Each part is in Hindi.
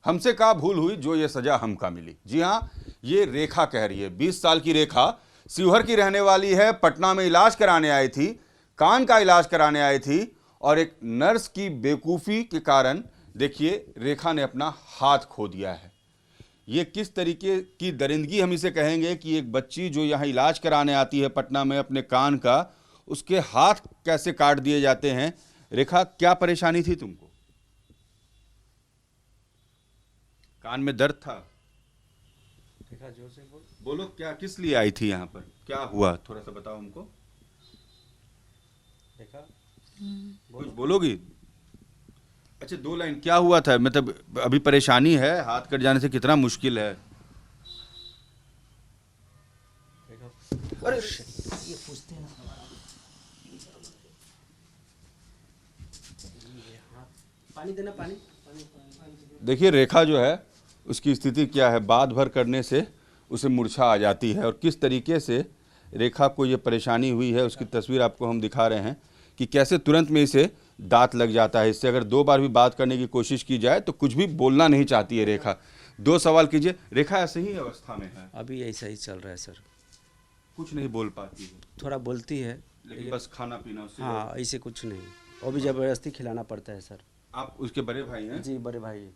हमसे का भूल हुई जो ये सजा हमका मिली। जी हाँ, ये रेखा कह रही है। 20 साल की रेखा शिवहर की रहने वाली है। पटना में इलाज कराने आई थी, कान का इलाज कराने आई थी, और एक नर्स की बेवकूफ़ी के कारण देखिए रेखा ने अपना हाथ खो दिया है। ये किस तरीके की दरिंदगी हम इसे कहेंगे कि एक बच्ची जो यहाँ इलाज कराने आती है पटना में अपने कान का, उसके हाथ कैसे काट दिए जाते हैं। रेखा, क्या परेशानी थी तुमको? कान में दर्द था? देखा जोर से बोलो, क्या किस लिए आई थी यहाँ पर, क्या हुआ, थोड़ा सा बताओ हमको। देखा कुछ बोलोगी? अच्छा, 2 लाइन क्या हुआ था, मतलब अभी परेशानी है, हाथ कट जाने से कितना मुश्किल है। देखा। अरे ये पूछते हैं ना, पानी देना, पानी पानी पानी। देखिए रेखा जो है उसकी स्थिति क्या है, बात भर करने से उसे मूर्छा आ जाती है, और किस तरीके से रेखा को ये परेशानी हुई है उसकी तस्वीर आपको हम दिखा रहे हैं कि कैसे तुरंत में इसे दांत लग जाता है। इससे अगर 2 बार भी बात करने की कोशिश की जाए तो कुछ भी बोलना नहीं चाहती है रेखा। 2 सवाल कीजिए। रेखा ऐसे ही अवस्था में है? अभी ऐसा ही चल रहा है सर। कुछ नहीं बोल पाती है? थोड़ा बोलती है लेकिन बस खाना पीना उससे? हाँ, ऐसे कुछ नहीं, वो भी ज़बरदस्ती खिलाना पड़ता है सर। आप उसके बड़े भाई हैं? जी, बड़े भाई।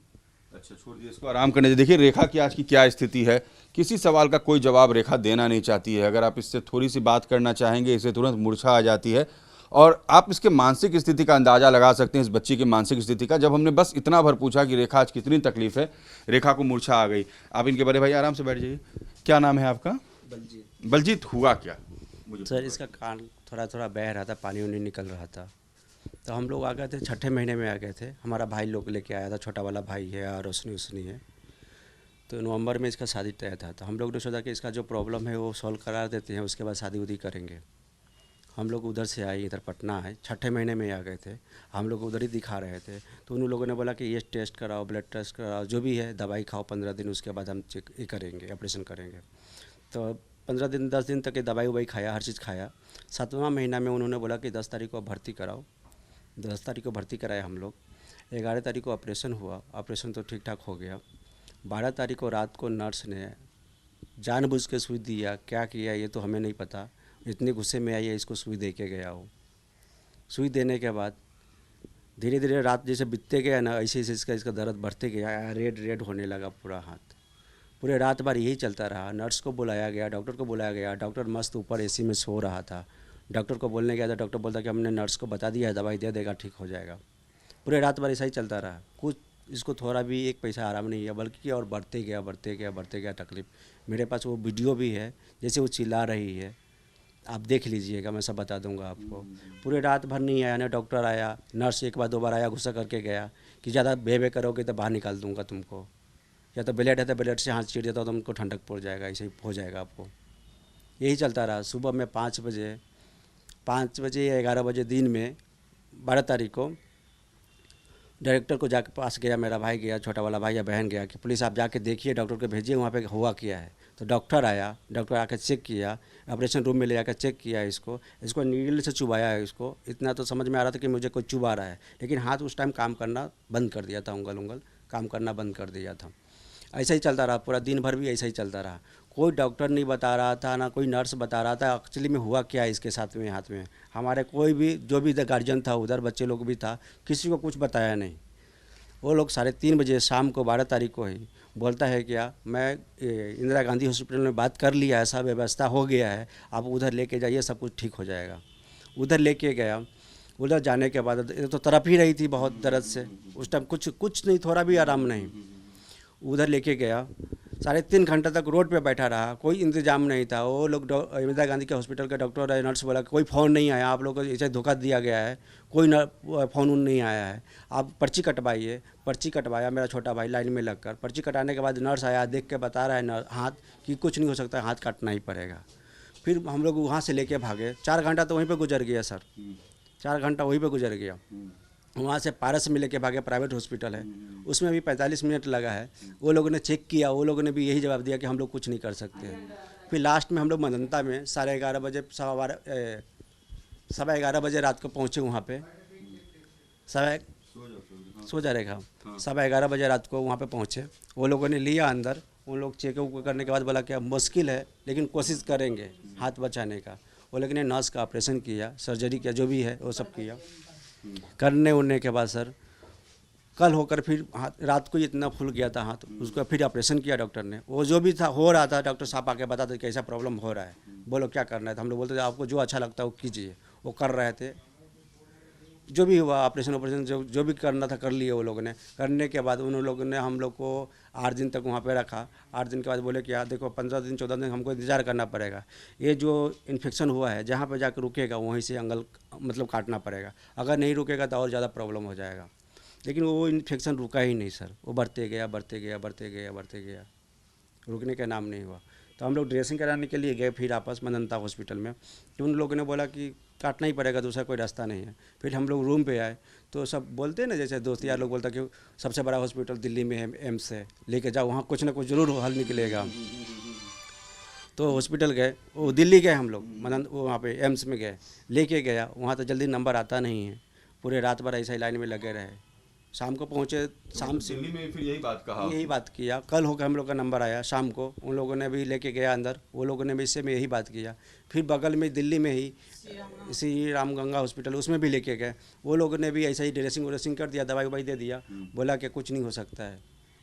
अच्छा, छोड़ दिए इसको, आराम करने दीजिए। देखिए रेखा की आज की क्या स्थिति है, किसी सवाल का कोई जवाब रेखा देना नहीं चाहती है। अगर आप इससे थोड़ी सी बात करना चाहेंगे, इसे तुरंत मूर्छा आ जाती है, और आप इसके मानसिक स्थिति का अंदाज़ा लगा सकते हैं, इस बच्ची की मानसिक स्थिति का। जब हमने बस इतना भर पूछा कि रेखा आज कितनी तकलीफ है, रेखा को मूर्छा आ गई। आप इनके बड़े भाई, आराम से बैठ जाइए। क्या नाम है आपका? बलजीत। बलजीत, हुआ क्या मुझे सर इसका कान थोड़ा थोड़ा बह रहा था, पानी उनी निकल रहा था, तो हम लोग आ गए थे, छठे महीने में आ गए थे। हमारा भाई लोग लेके आया था, छोटा वाला भाई है और रोशनी उसनी है। तो नवंबर में इसका शादी तय था, तो हम लोग ने सोचा कि इसका जो प्रॉब्लम है वो सॉल्व करा देते हैं, उसके बाद शादी उदी करेंगे। हम लोग उधर से आए, इधर पटना आए, छठे महीने में आ गए थे। हम लोग उधर ही दिखा रहे थे, तो उन लोगों ने बोला कि ये टेस्ट कराओ, ब्लड टेस्ट कराओ, जो भी है दवाई खाओ 15 दिन, उसके बाद हम चेक ये करेंगे, ऑपरेशन करेंगे। तो 15 दिन 10 दिन तक ये दवाई ववाई खाया, हर चीज़ खाया। 7वां महीना में उन्होंने बोला कि 10 तारीख को भर्ती कराओ। 10 तारीख को भर्ती कराया हम लोग। 11 तारीख को ऑपरेशन हुआ, ऑपरेशन तो ठीक ठाक हो गया। 12 तारीख को रात को नर्स ने जानबूझ के सुई दिया, क्या किया ये तो हमें नहीं पता। इतने गुस्से में आई है, इसको सुई दे के गया हो। सुई देने के बाद धीरे धीरे रात जैसे बीतते गया ना, ऐसे ऐसे इसका दर्द बढ़ते गया, रेड रेड होने लगा पूरा हाथ। पूरे रात भर यही चलता रहा। नर्स को बुलाया गया, डॉक्टर को बुलाया गया। डॉक्टर मस्त ऊपर एसी में सो रहा था। डॉक्टर को बोलने गया था, डॉक्टर बोलता कि हमने नर्स को बता दिया है, दवाई दे देगा, ठीक हो जाएगा। पूरे रात भर ऐसा ही चलता रहा। कुछ इसको थोड़ा भी एक पैसा आराम नहीं है, बल्कि और बढ़ते गया बढ़ते गया बढ़ते गया तकलीफ। मेरे पास वो वीडियो भी है, जैसे वो चिल्ला रही है, आप देख लीजिएगा, मैं सब बता दूंगा आपको। पूरे रात भर नहीं आया, ना डॉक्टर आया, नर्स एक बार 2 बार आया, गुस्सा करके गया कि ज़्यादा बे करोगे तो बाहर निकाल दूंगा तुमको, या तो ब्लेड है तो ब्लेड से हाथ चीर देता तो तुमको ठंडक पड़ जाएगा, ऐसे ही हो जाएगा आपको। यही चलता रहा। सुबह में 5 बजे या 11 बजे दिन में 12 तारीख को डायरेक्टर को जाके पास गया, मेरा भाई गया, छोटा वाला भाई या बहन गया कि पुलिस आप जाके देखिए, डॉक्टर को भेजिए वहाँ पे हुआ क्या है। तो डॉक्टर आया, डॉक्टर आकर चेक किया, ऑपरेशन रूम में ले जाकर चेक किया, इसको नीडल से चुबाया है। इसको इतना तो समझ में आ रहा था कि मुझे कोई चुबा रहा है, लेकिन हाथ उस टाइम काम करना बंद कर दिया था, उंगल काम करना बंद कर दिया था। ऐसा ही चलता रहा, पूरा दिन भर भी ऐसा ही चलता रहा। कोई डॉक्टर नहीं बता रहा था, ना कोई नर्स बता रहा था एक्चुअली में हुआ क्या है इसके साथ में, हाथ में। हमारे कोई भी जो भी गार्जियन था उधर, बच्चे लोग भी था, किसी को कुछ बताया नहीं। वो लोग 3:30 बजे शाम को 12 तारीख को ही बोलता है क्या, मैं इंदिरा गांधी हॉस्पिटल में बात कर लिया है, सब व्यवस्था हो गया है, आप उधर लेके जाइए, सब कुछ ठीक हो जाएगा। उधर लेके गया। उधर जाने के बाद तो तड़प ही रही थी बहुत दर्द से, उस टाइम कुछ नहीं, थोड़ा भी आराम नहीं। उधर लेके गया, 3.5 घंटा तक रोड पे बैठा रहा, कोई इंतजाम नहीं था। वो लोग इंदिरा गांधी के हॉस्पिटल के डॉक्टर नर्स बोला कोई फ़ोन नहीं आया, आप लोग को ऐसे धोखा दिया गया है, कोई फ़ोन नहीं आया है, आप पर्ची कटवाइए। पर्ची कटवाया मेरा छोटा भाई लाइन में लगकर। पर्ची कटाने के बाद नर्स आया, देख के बता रहा है हाथ कि कुछ नहीं हो सकता, हाथ काटना ही पड़ेगा। फिर हम लोग वहाँ से लेके भागे। 4 घंटा तो वहीं पर गुजर गया सर, 4 घंटा वहीं पर गुजर गया। वहाँ से पारस में लेके भागे, प्राइवेट हॉस्पिटल है, उसमें भी 45 मिनट लगा है। वो लोगों ने चेक किया, वो लोगों ने भी यही जवाब दिया कि हम लोग कुछ नहीं कर सकते हैं। फिर लास्ट में हम लोग मदनता में 11:30 बजे 11:15 बजे रात को पहुँचे वहाँ पे। सोजा रेखा। 11:15 बजे रात को वहाँ पे पहुँचे, वो लोगों ने लिया अंदर। उन लोग चेकअप करने के बाद बोला कि अब मुश्किल है लेकिन कोशिश करेंगे हाथ बचाने का। वो लोगों ने नस का ऑपरेशन किया, सर्जरी किया, जो भी है वो सब किया। करने उड़ने के बाद सर कल होकर फिर हाथ रात को ही इतना फूल गया था हाथ, उसका फिर ऑपरेशन किया डॉक्टर ने। वो जो भी था हो रहा था, डॉक्टर साहब आके बताते कैसा प्रॉब्लम हो रहा है, बोलो क्या करना है। तो हम लोग बोलते थे आपको जो अच्छा लगता है वो कीजिए। वो कर रहे थे, जो भी हुआ ऑपरेशन जो भी करना था कर लिए वो लोगों ने। करने के बाद उन लोगों ने हम लोग को 8 दिन तक वहाँ पे रखा। 8 दिन के बाद बोले कि यार देखो 15 दिन 14 दिन हमको इंतज़ार करना पड़ेगा। ये जो इन्फेक्शन हुआ है जहाँ पे जाकर रुकेगा वहीं से एंगल मतलब काटना पड़ेगा, अगर नहीं रुकेगा तो और ज़्यादा प्रॉब्लम हो जाएगा। लेकिन वो इन्फेक्शन रुका ही नहीं सर, वो बढ़ते गया बढ़ते गया बढ़ते गया बढ़ते गया, रुकने का नाम नहीं हुआ। तो हम लोग ड्रेसिंग कराने के लिए गए फिर आपस मनंता हॉस्पिटल में, तो उन लोगों ने बोला कि काटना ही पड़ेगा, दूसरा कोई रास्ता नहीं है। फिर हम लोग रूम पे आए तो सब बोलते हैं ना, जैसे दोस्त यार लोग बोलता कि सबसे बड़ा हॉस्पिटल दिल्ली में है, एम्स है, लेके जाओ वहाँ कुछ ना कुछ ज़रूर हल निकलेगा। तो हॉस्पिटल गए, वो दिल्ली गए हम लोग, वो वहाँ पे एम्स में गए, लेके गया वहाँ तो जल्दी नंबर आता नहीं है। पूरे रात भर ऐसा ही लाइन में लगे रहे, शाम को पहुँचे। शाम से दिल्ली में फिर यही बात किया। कल होकर हम लोग का नंबर आया शाम को, उन लोगों ने भी लेके गया अंदर, वो लोगों ने भी इससे में यही बात किया। फिर बगल में दिल्ली में ही श्री राम गंगा हॉस्पिटल, उसमें भी लेके गए, वो लोगों ने भी ऐसा ही ड्रेसिंग व्रेसिंग कर दिया, दवाई ववाई दे दिया, बोला कि कुछ नहीं हो सकता है,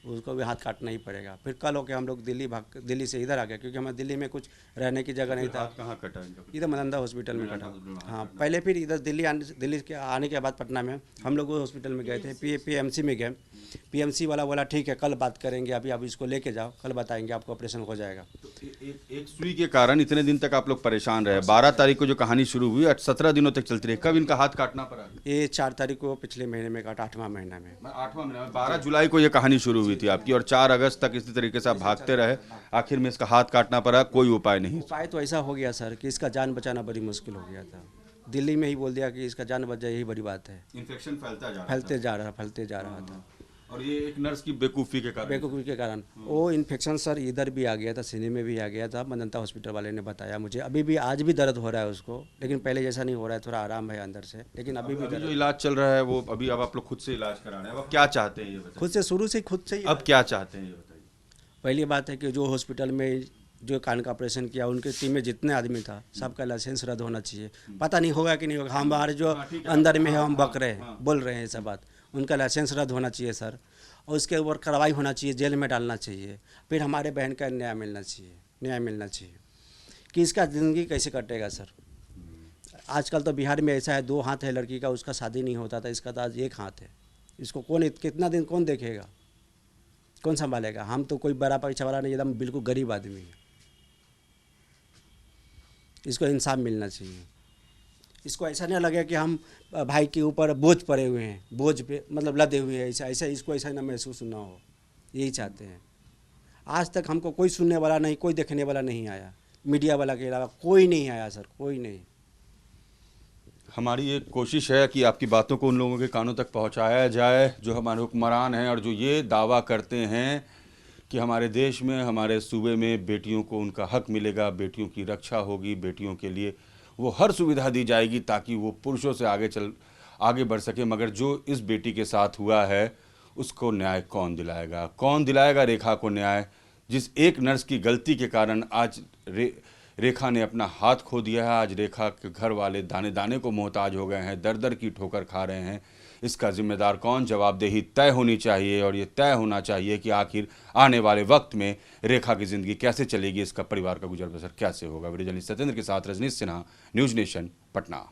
उसको भी हाथ काटना ही पड़ेगा। फिर कल होकर हम लोग दिल्ली से इधर आ गए, क्योंकि हमें दिल्ली में कुछ रहने की जगह नहीं था। कहाँ कटा इनका? इधर मनंदा हॉस्पिटल में कटा। हाँ, पहले फिर इधर दिल्ली के आने के बाद पटना में हम लोग वो हॉस्पिटल में गए थे, PMC में गए। PMC वाला बोला ठीक है कल बात करेंगे, अभी आप इसको लेके जाओ, कल बताएंगे आपको, ऑपरेशन हो जाएगा। तो एक सुई के कारण इतने दिन तक आप लोग परेशान रहे। 12 तारीख को जो कहानी शुरू हुई 17 दिनों तक चलती रही। कब इनका हाथ काटना पड़ा? ये 4 तारीख को पिछले महीने में काटा, 8वां महीना में। 8वां महीना में 12 जुलाई को ये कहानी शुरू हुई थी आपकी, और 4 अगस्त तक इसी तरीके से आप भागते रहे, आखिर में इसका हाथ काटना पड़ा। कोई उपाय नहीं? उपाय तो ऐसा हो गया सर कि इसका जान बचाना बड़ी मुश्किल हो गया था। दिल्ली में ही बोल दिया कि इसका जान बच जाए, यही बड़ी बात है। इन्फेक्शन फैलते जा रहा था। और ये एक नर्स की बेवकूफ़ी के कारण वो इन्फेक्शन सर इधर भी आ गया था, सीने में भी आ गया था। मनंता हॉस्पिटल वाले ने बताया मुझे, अभी भी आज भी दर्द हो रहा है उसको, लेकिन पहले जैसा नहीं हो रहा है, थोड़ा आराम है अंदर से, लेकिन अभी भी जो इलाज चल रहा है वो अभी अब आप लोग खुद से इलाज करा रहे हैं। अब क्या चाहते हैं ये बताइए? खुद से, शुरू से खुद से ही। अब क्या चाहते हैं ये बताइए? पहली बात है कि जो हॉस्पिटल में जो कान का ऑपरेशन किया, उनके टीम में जितने आदमी था सबका लाइसेंस रद्द होना चाहिए। पता नहीं होगा कि नहीं होगा, हमारे जो अंदर में है हम बक रहे हैं, बोल रहे हैं सब बात, उनका लाइसेंस रद्द होना चाहिए सर, और उसके ऊपर कार्रवाई होना चाहिए, जेल में डालना चाहिए। फिर हमारे बहन का न्याय मिलना चाहिए कि इसका ज़िंदगी कैसे कटेगा सर। आजकल तो बिहार में ऐसा है, 2 हाथ है लड़की का, उसका शादी नहीं होता था, इसका तो आज 1 हाथ है। इसको कितना दिन कौन देखेगा, कौन संभालेगा? हम तो कोई बड़ा पैसा वाला नहीं, एकदम बिल्कुल गरीब आदमी है। इसको इंसाफ मिलना चाहिए। इसको ऐसा नहीं लगे कि हम भाई के ऊपर बोझ पड़े हुए हैं, बोझ पे मतलब लदे हुए हैं, ऐसा इसको ऐसा ना महसूस ना हो, यही चाहते हैं। आज तक हमको कोई सुनने वाला नहीं, कोई देखने वाला नहीं आया, मीडिया वाला के अलावा कोई नहीं आया सर, कोई नहीं। हमारी एक कोशिश है कि आपकी बातों को उन लोगों के कानों तक पहुंचाया जाए जो हमारे हुक्मरान हैं और जो ये दावा करते हैं कि हमारे देश में, हमारे सूबे में बेटियों को उनका हक मिलेगा, बेटियों की रक्षा होगी, बेटियों के लिए वो हर सुविधा दी जाएगी ताकि वो पुरुषों से आगे बढ़ सके। मगर जो इस बेटी के साथ हुआ है उसको न्याय कौन दिलाएगा रेखा को न्याय? जिस एक नर्स की गलती के कारण आज रेखा ने अपना हाथ खो दिया है, आज रेखा के घर वाले दाने दाने को मोहताज हो गए हैं, दर दर की ठोकर खा रहे हैं। इसका जिम्मेदार कौन? जवाबदेही तय होनी चाहिए, और ये तय होना चाहिए कि आखिर आने वाले वक्त में रेखा की ज़िंदगी कैसे चलेगी, इसका परिवार का गुजर बसर कैसे होगा। वीडियो जर्नलिस्ट सत्येंद्र के साथ रजनीश सिन्हा, न्यूज़ नेशन, पटना।